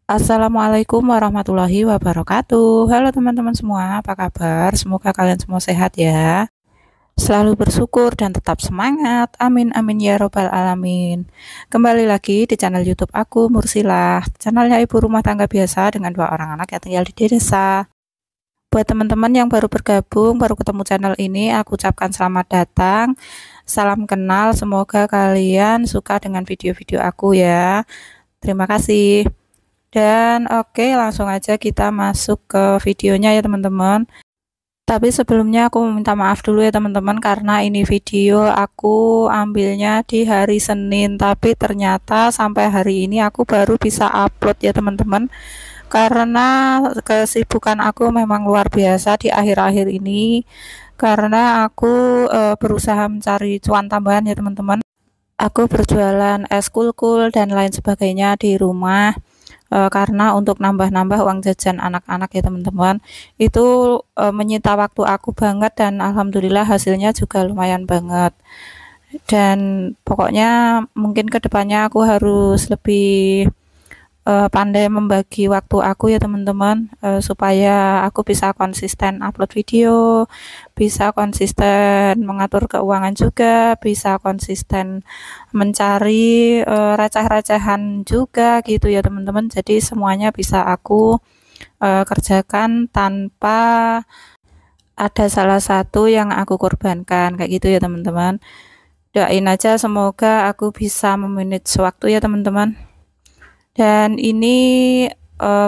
Assalamualaikum warahmatullahi wabarakatuh. Halo teman-teman semua, apa kabar? Semoga kalian semua sehat ya. Selalu bersyukur dan tetap semangat. Amin amin ya robbal alamin. Kembali lagi di channel YouTube aku Mursilah, channelnya ibu rumah tangga biasa dengan 2 orang anak yang tinggal di desa. Buat teman-teman yang baru bergabung, baru ketemu channel ini, aku ucapkan selamat datang. Salam kenal, semoga kalian suka dengan video-video aku ya. Terima kasih. Dan oke, langsung aja kita masuk ke videonya ya teman-teman. Tapi sebelumnya aku minta maaf dulu ya teman-teman, karena ini video aku ambilnya di hari Senin, tapi ternyata sampai hari ini aku baru bisa upload ya teman-teman, karena kesibukan aku memang luar biasa di akhir-akhir ini, karena aku berusaha mencari cuan tambahan ya teman-teman. Aku berjualan es kulkul dan lain sebagainya di rumah. Karena untuk nambah-nambah uang jajan anak-anak ya teman-teman, itu menyita waktu aku banget, dan alhamdulillah hasilnya juga lumayan banget. Dan pokoknya mungkin kedepannya aku harus lebih pandai membagi waktu aku ya teman-teman, supaya aku bisa konsisten upload video, bisa konsisten mengatur keuangan juga, bisa konsisten mencari receh-recehan juga gitu ya teman-teman. Jadi semuanya bisa aku kerjakan tanpa ada salah satu yang aku korbankan kayak gitu ya teman-teman. Doain aja semoga aku bisa memanage waktu ya teman-teman. Dan ini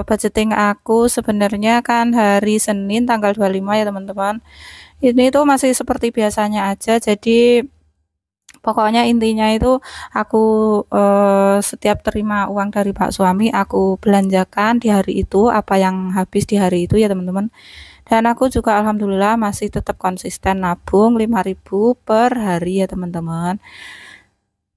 budgeting aku sebenarnya kan hari Senin tanggal 25 ya teman-teman. Ini tuh masih seperti biasanya aja. Jadi pokoknya intinya itu aku setiap terima uang dari Pak suami, aku belanjakan di hari itu apa yang habis di hari itu ya teman-teman. Dan aku juga alhamdulillah masih tetap konsisten nabung 5.000 per hari ya teman-teman.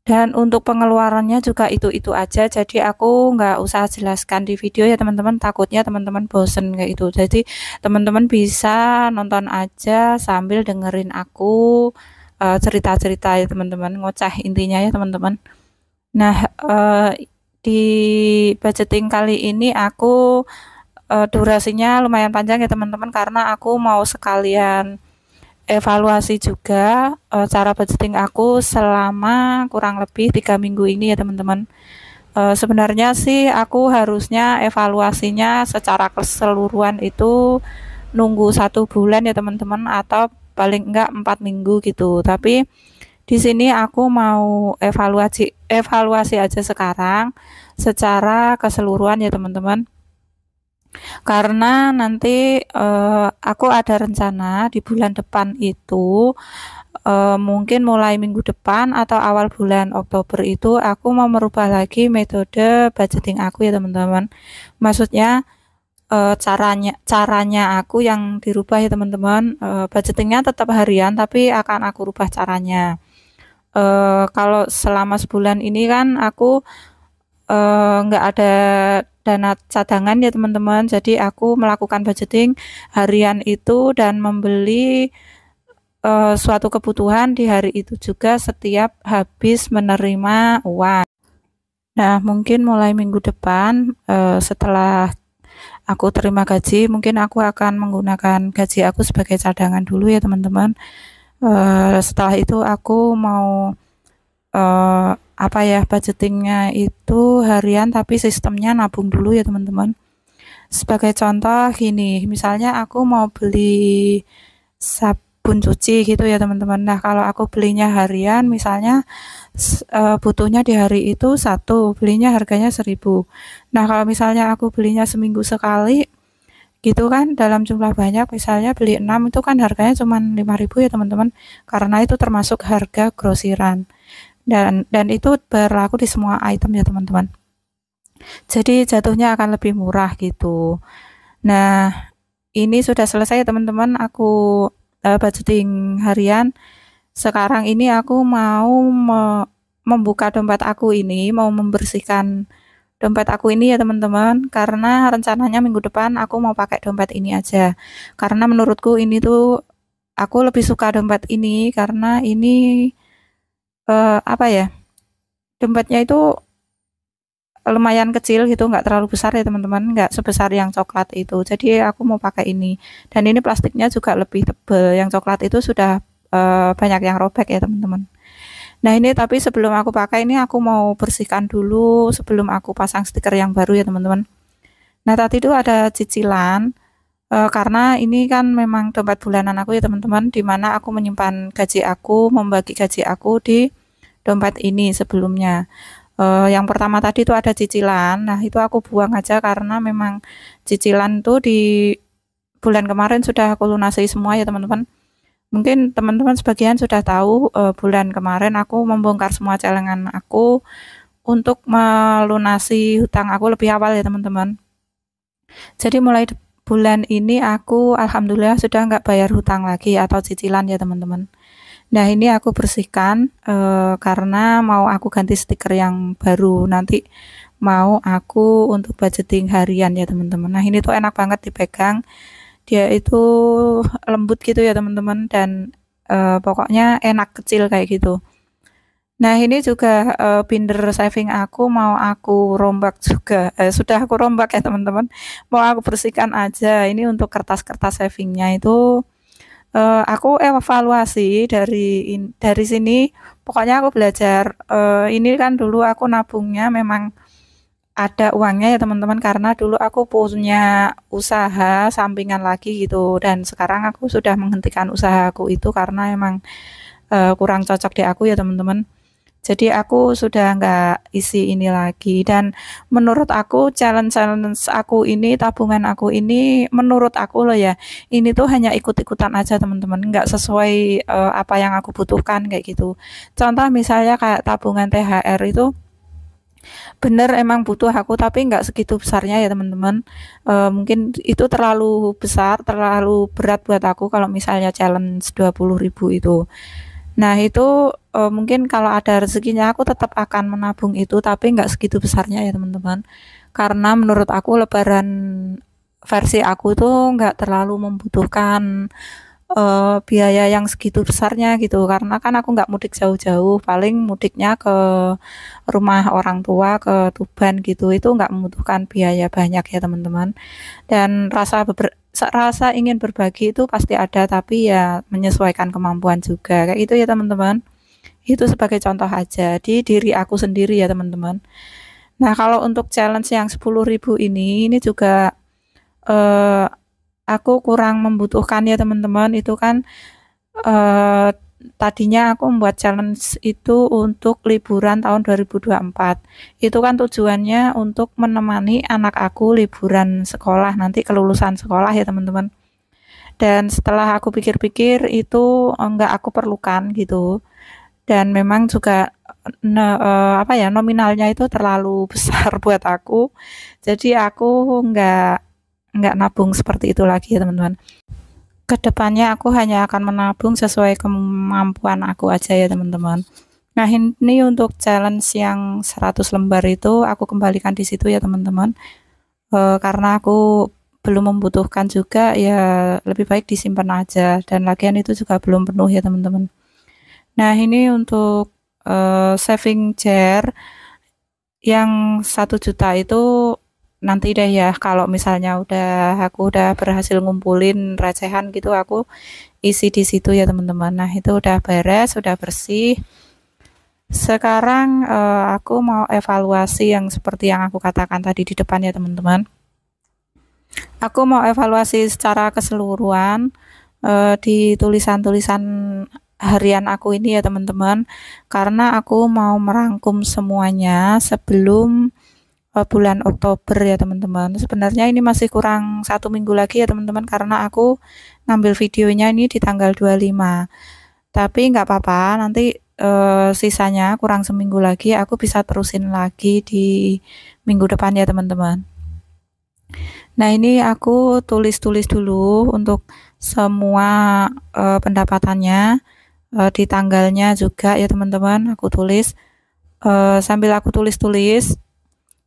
Dan untuk pengeluarannya juga itu-itu aja, jadi aku nggak usah jelaskan di video ya teman-teman, takutnya teman-teman bosen kayak itu. Jadi teman-teman bisa nonton aja sambil dengerin aku cerita-cerita ya teman-teman, ngoceh intinya ya teman-teman. Nah, di budgeting kali ini aku durasinya lumayan panjang ya teman-teman, karena aku mau sekalian evaluasi juga cara budgeting aku selama kurang lebih 3 minggu ini ya teman-teman. Sebenarnya sih aku harusnya evaluasinya secara keseluruhan itu nunggu 1 bulan ya teman-teman, atau paling enggak 4 minggu gitu. Tapi di sini aku mau evaluasi evaluasi aja sekarang secara keseluruhan ya teman-teman. Karena nanti aku ada rencana di bulan depan itu, mungkin mulai minggu depan atau awal bulan Oktober itu aku mau merubah lagi metode budgeting aku ya teman-teman. Maksudnya caranya aku yang dirubah ya teman-teman. Budgetingnya tetap harian tapi akan aku rubah caranya. Kalau selama sebulan ini kan aku nggak ada dana cadangan ya teman-teman, jadi aku melakukan budgeting harian itu dan membeli suatu kebutuhan di hari itu juga setiap habis menerima uang. Nah, mungkin mulai minggu depan setelah aku terima gaji, mungkin aku akan menggunakan gaji aku sebagai cadangan dulu ya teman-teman. Setelah itu aku mau apa ya, budgetingnya itu harian tapi sistemnya nabung dulu ya teman-teman. Sebagai contoh gini, misalnya aku mau beli sabun cuci gitu ya teman-teman. Nah, kalau aku belinya harian misalnya butuhnya di hari itu satu, belinya harganya 1.000. Nah, kalau misalnya aku belinya seminggu sekali gitu kan, dalam jumlah banyak, misalnya beli 6 itu kan harganya cuma 5.000 ya teman-teman, karena itu termasuk harga grosiran. Dan itu berlaku di semua item ya teman-teman. Jadi jatuhnya akan lebih murah gitu. Nah, ini sudah selesai ya teman-teman, aku budgeting harian. Sekarang ini aku mau membuka dompet aku ini, mau membersihkan dompet aku ini ya teman-teman, karena rencananya minggu depan aku mau pakai dompet ini aja. Karena menurutku ini tuh aku lebih suka dompet ini karena ini apa ya? Dompetnya itu lumayan kecil gitu, nggak terlalu besar ya teman-teman, nggak sebesar yang coklat itu. Jadi aku mau pakai ini. Dan ini plastiknya juga lebih tebal. Yang coklat itu sudah banyak yang robek ya teman-teman. Nah ini tapi sebelum aku pakai ini aku mau bersihkan dulu sebelum aku pasang stiker yang baru ya teman-teman. Nah tadi itu ada cicilan karena ini kan memang dompet bulanan aku ya teman-teman, dimana aku menyimpan gaji aku, membagi gaji aku di dompet ini sebelumnya. Yang pertama tadi itu ada cicilan, nah itu aku buang aja karena memang cicilan tuh di bulan kemarin sudah aku lunasi semua ya teman-teman. Mungkin teman-teman sebagian sudah tahu bulan kemarin aku membongkar semua celengan aku untuk melunasi hutang aku lebih awal ya teman-teman. Jadi mulai bulan ini aku alhamdulillah sudah nggak bayar hutang lagi atau cicilan ya teman-teman. Nah ini aku bersihkan karena mau aku ganti stiker yang baru, nanti mau aku untuk budgeting harian ya teman-teman. Nah ini tuh enak banget dipegang, dia itu lembut gitu ya teman-teman, dan pokoknya enak kecil kayak gitu. Nah ini juga binder saving aku mau aku rombak juga, sudah aku rombak ya teman-teman, mau aku bersihkan aja. Ini untuk kertas-kertas savingnya itu aku evaluasi dari sini, pokoknya aku belajar, ini kan dulu aku nabungnya memang ada uangnya ya teman-teman, karena dulu aku punya usaha sampingan lagi gitu, dan sekarang aku sudah menghentikan usahaku itu karena emang kurang cocok di aku ya teman-teman. Jadi aku sudah nggak isi ini lagi, dan menurut aku challenge aku ini, tabungan aku ini, menurut aku loh ya, ini tuh hanya ikut-ikutan aja teman-teman, nggak sesuai apa yang aku butuhkan kayak gitu. Contoh misalnya kayak tabungan THR itu bener emang butuh aku, tapi nggak segitu besarnya ya teman-teman. Mungkin itu terlalu besar, terlalu berat buat aku kalau misalnya challenge 20.000 itu. Nah itu mungkin kalau ada rezekinya aku tetap akan menabung itu, tapi nggak segitu besarnya ya teman-teman. Karena menurut aku lebaran versi aku tuh nggak terlalu membutuhkan biaya yang segitu besarnya gitu. Karena kan aku nggak mudik jauh-jauh, paling mudiknya ke rumah orang tua, ke Tuban gitu. Itu nggak membutuhkan biaya banyak ya teman-teman. Dan rasa ingin berbagi itu pasti ada, tapi ya menyesuaikan kemampuan juga kayak gitu ya teman-teman. Itu sebagai contoh aja di diri aku sendiri ya teman-teman. Nah kalau untuk challenge yang 10.000 ini juga eh, aku kurang membutuhkan ya teman-teman. Itu kan eh, tadinya aku membuat challenge itu untuk liburan tahun 2024. Itu kan tujuannya untuk menemani anak aku liburan sekolah, nanti kelulusan sekolah ya teman-teman. Dan setelah aku pikir-pikir itu enggak aku perlukan gitu. Dan memang juga apa ya, nominalnya itu terlalu besar buat aku. Jadi aku enggak nabung seperti itu lagi ya teman-teman. Kedepannya aku hanya akan menabung sesuai kemampuan aku aja ya teman-teman. Nah ini untuk challenge yang 100 lembar itu aku kembalikan di situ ya teman-teman. Karena aku belum membutuhkan juga, ya lebih baik disimpan aja, dan lagian itu juga belum penuh ya teman-teman. Nah ini untuk saving chair yang 1 juta itu nanti deh ya, kalau misalnya aku udah berhasil ngumpulin recehan gitu, aku isi di situ ya teman-teman. Nah itu udah beres, udah bersih. Sekarang aku mau evaluasi yang seperti yang aku katakan tadi di depan ya teman-teman. Aku mau evaluasi secara keseluruhan di tulisan-tulisan harian aku ini ya teman-teman, karena aku mau merangkum semuanya sebelum bulan Oktober ya teman-teman. Sebenarnya ini masih kurang 1 minggu lagi ya teman-teman, karena aku ngambil videonya ini di tanggal 25. Tapi nggak apa-apa, nanti sisanya kurang seminggu lagi aku bisa terusin lagi di minggu depan ya teman-teman. Nah ini aku tulis-tulis dulu untuk semua pendapatannya, di tanggalnya juga ya teman-teman aku tulis. Sambil aku tulis-tulis,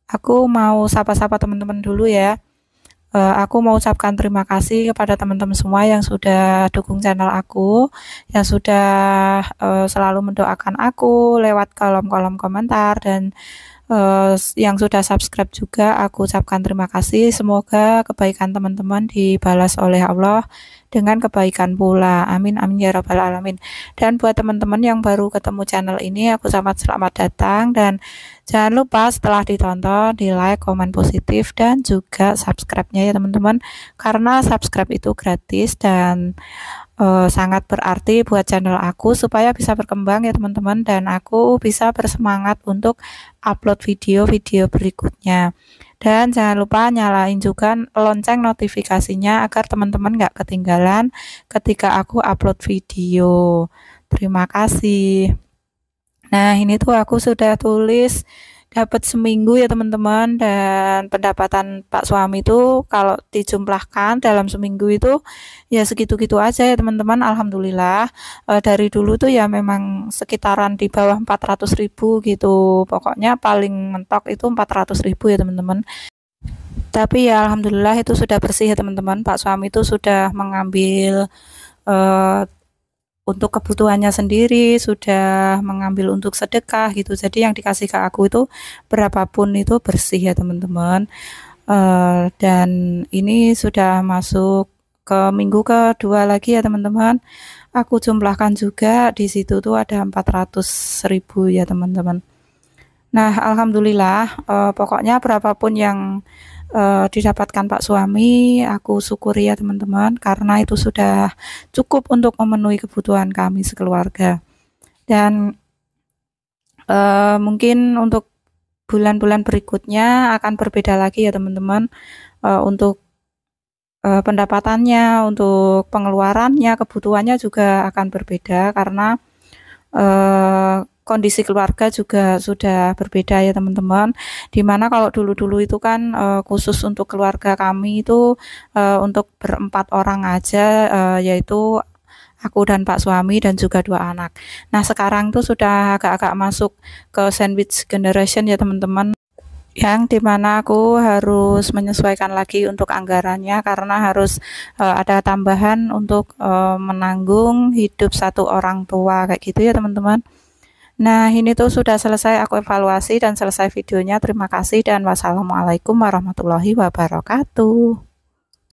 aku mau sapa-sapa teman-teman dulu ya. Aku mau ucapkan terima kasih kepada teman-teman semua yang sudah dukung channel aku, yang sudah selalu mendoakan aku lewat kolom-kolom komentar, dan yang sudah subscribe juga aku ucapkan terima kasih. Semoga kebaikan teman-teman dibalas oleh Allah dengan kebaikan pula. Amin amin ya rabbal alamin. Dan buat teman-teman yang baru ketemu channel ini, aku selamat datang, dan jangan lupa setelah ditonton di like, komen positif, dan juga subscribe-nya ya teman-teman, karena subscribe itu gratis dan sangat berarti buat channel aku supaya bisa berkembang ya teman-teman, dan aku bisa bersemangat untuk upload video-video berikutnya. Dan jangan lupa nyalain juga lonceng notifikasinya agar teman-teman nggak ketinggalan ketika aku upload video. Terima kasih. Nah, ini tuh aku sudah tulis dapat seminggu ya teman-teman, dan pendapatan Pak suami itu kalau dijumlahkan dalam seminggu itu ya segitu-gitu aja ya teman-teman. Alhamdulillah, dari dulu tuh ya memang sekitaran di bawah 400.000 gitu, pokoknya paling mentok itu 400.000 ya teman-teman. Tapi ya alhamdulillah itu sudah bersih ya teman-teman. Pak suami itu sudah mengambil eh, untuk kebutuhannya sendiri, sudah mengambil untuk sedekah gitu. Jadi yang dikasih ke aku itu berapapun itu bersih ya teman-teman. Dan ini sudah masuk ke minggu kedua lagi ya teman-teman. Aku jumlahkan juga di situ tuh ada 400.000 ya teman-teman. Nah, alhamdulillah, pokoknya berapapun yang didapatkan Pak suami, aku syukuri ya teman-teman, karena itu sudah cukup untuk memenuhi kebutuhan kami sekeluarga. Dan mungkin untuk bulan-bulan berikutnya akan berbeda lagi ya teman-teman, untuk pendapatannya, untuk pengeluarannya, kebutuhannya juga akan berbeda, karena kondisi keluarga juga sudah berbeda ya teman-teman. Dimana kalau dulu-dulu itu kan khusus untuk keluarga kami itu untuk berempat orang aja, yaitu aku dan Pak suami dan juga 2 anak. Nah, sekarang tuh sudah agak-agak masuk ke sandwich generation ya teman-teman, yang dimana aku harus menyesuaikan lagi untuk anggarannya, karena harus ada tambahan untuk menanggung hidup satu orang tua kayak gitu ya teman-teman. Nah, ini tuh sudah selesai aku evaluasi dan selesai videonya. Terima kasih dan wassalamualaikum warahmatullahi wabarakatuh.